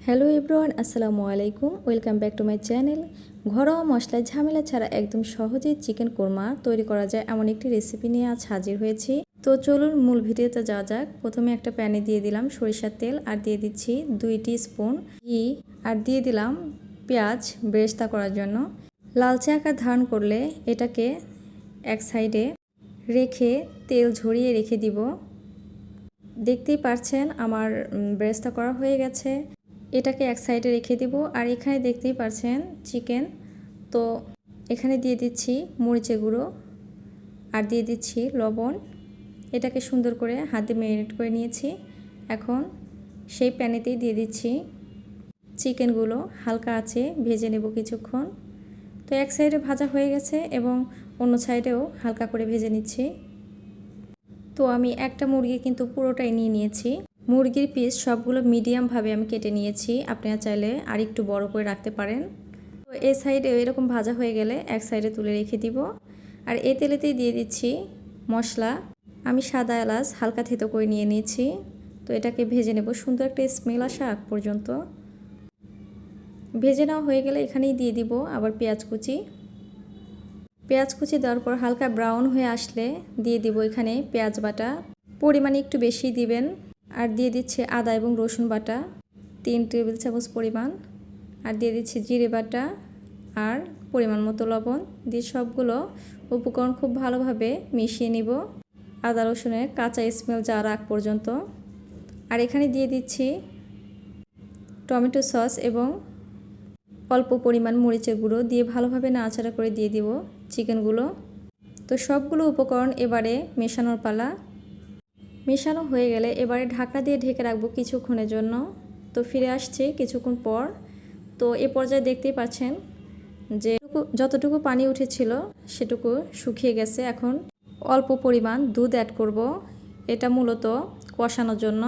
Hello everyone, আসসালামু আলাইকুম। Welcome back to my channel. ঘরোয়া মশলায় ঝামেলা ছাড়া একদম সহজেই চিকেন কোরমা তৈরি করা যায় এমন একটি রেসিপি নিয়ে আজ হাজির হয়েছি। তো চলুন মূল ভিডিওতে যাওয়া যাক। প্রথমে একটা প্যানে দিয়ে দিলাম সরিষার তেল, আর দিয়ে দিচ্ছি 2 স্পুন ঘি, আর দিয়ে দিলাম পেঁয়াজ বেরেস্তা করার জন্য। লালচে আকার ধারণ করলে এটাকে এক সাইডে রেখে তেল ঝরিয়ে রেখে দিব। দেখতেই পারছেন আমার বেরেস্তা করা হয়ে গেছে। এটাকে এক সাইডে রেখে দিব। আর এখানে দেখতেই পারছেন চিকেন, তো এখানে দিয়ে দিচ্ছি মরিচের গুঁড়ো আর দিয়ে দিচ্ছি লবণ। এটাকে সুন্দর করে হাতে ম্যারিনেট করে নিয়েছি। এখন সেই প্যানেতেই দিয়ে দিচ্ছি চিকেনগুলো, হালকা আছে ভেজে নেব কিছুক্ষণ। তো এক সাইডে ভাজা হয়ে গেছে এবং অন্য সাইডেও হালকা করে ভেজে নিচ্ছি। তো আমি একটা মুরগি কিন্তু পুরোটাই নিয়ে নিয়েছি। মুরগির পিস সবগুলো মিডিয়ামভাবে আমি কেটে নিয়েছি। আপনারা চাইলে আর একটু বড় করে রাখতে পারেন। তো এই সাইডে এরকম ভাজা হয়ে গেলে এক সাইডে তুলে রেখে দিব। আর এই তেলেতেই দিয়ে দিচ্ছি মশলা। আমি সাদা এলাচ হালকা থেতো করে নিয়ে নিয়েছি। তো এটাকে ভেজে নেব সুন্দর একটা স্মেল আসা আগ পর্যন্ত। ভেজে নেওয়া হয়ে গেলে এখানেই দিয়ে দিব আবার পেঁয়াজ কুচি। পেঁয়াজ কুচি দেওয়ার পর হালকা ব্রাউন হয়ে আসলে দিয়ে দিব এখানে পেঁয়াজ বাটা। পরিমাণে একটু বেশি দিবেন। আর দিয়ে দিচ্ছে আদা এবং রসুন বাটা 3 টেবিল চামচ পরিমাণ। আর দিয়ে দিচ্ছি জিরে বাটা আর পরিমাণ মতো লবণ দিয়ে সবগুলো উপকরণ খুব ভালোভাবে মিশিয়ে নিব আদা রসুনের কাঁচা স্মেল যাওয়ার আগ পর্যন্ত। আর এখানে দিয়ে দিচ্ছি টমেটো সস এবং অল্প পরিমাণ মরিচের গুঁড়ো দিয়ে ভালোভাবে নাড়াচাড়া করে দিয়ে দিব চিকেনগুলো। তো সবগুলো উপকরণ এবারে মেশানোর পালা। মেশানো হয়ে গেলে এবারে ঢাকনা দিয়ে ঢেকে রাখবো কিছুক্ষণের জন্য। তো ফিরে আসছি কিছুক্ষণ পর। তো এ পর্যায়ে দেখতেই পাচ্ছেন যে যতটুকু পানি উঠেছিল সেটুকু শুকিয়ে গেছে। এখন অল্প পরিমাণ দুধ অ্যাড করব, এটা মূলত কষানোর জন্য।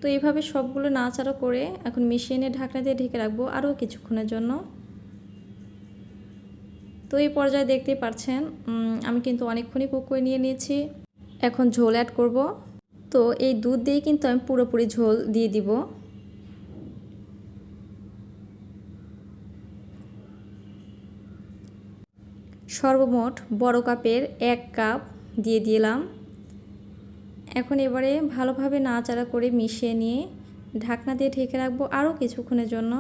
তো এইভাবে সবগুলো নাড়াচাড়া করে এখন মিশিয়ে নিয়ে ঢাকনা দিয়ে ঢেকে রাখবো আরও কিছুক্ষণের জন্য। তো এই পর্যায়ে দেখতেই পাচ্ছেন আমি কিন্তু অনেকক্ষণই কুক করে নিয়েছি। এখন ঝোল অ্যাড করব। তো এই দুধ দিয়ে কিন্তু আমি পুরোপুরি ঝোল দিয়ে দিব। সর্বমোট বড় কাপের 1 কাপ দিয়ে দিলাম। এখন এবারে ভালোভাবে নাড়াচাড়া করে মিশিয়ে নিয়ে ঢাকনা দিয়ে ঢেকে রাখবো আরও কিছুক্ষণের জন্য।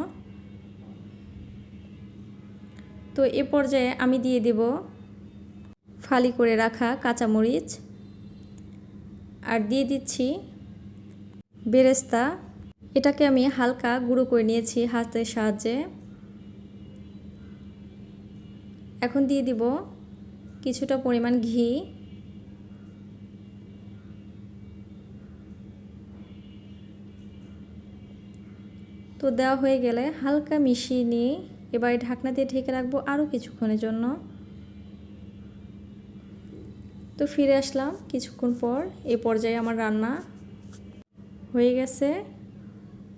তো এ পর্যায়ে আমি দিয়ে দেব ফালি করে রাখা কাঁচামরিচ, আর দিয়ে দিচ্ছি বেরেস্তা। এটাকে আমি হালকা গুঁড়ো করে নিয়েছি হাতের সাহায্যে। এখন দিয়ে দিব কিছুটা পরিমাণ ঘি। তো দেওয়া হয়ে গেলে হালকা মিশিয়ে নিয়ে এবারে ঢাকনা দিয়ে ঢেকে রাখবো আরও কিছুক্ষণের জন্য। তো ফিরে আসলাম কিছুক্ষণ পর। এই পর্যায়ে আমার রান্না হয়ে গেছে।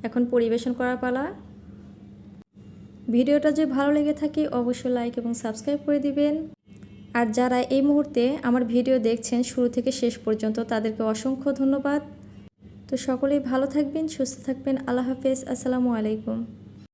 এখন পরিবেশন করার পালা। ভিডিওটা যদি ভালো লেগে থাকে অবশ্যই লাইক এবং সাবস্ক্রাইব করে দিবেন। আর যারা এই মুহূর্তে আমার ভিডিও দেখছেন শুরু থেকে শেষ পর্যন্ত তাদেরকে অসংখ্য ধন্যবাদ। তো সকলেই ভালো থাকবেন, সুস্থ থাকবেন। আল্লাহ হাফেজ, আসসালামু আলাইকুম।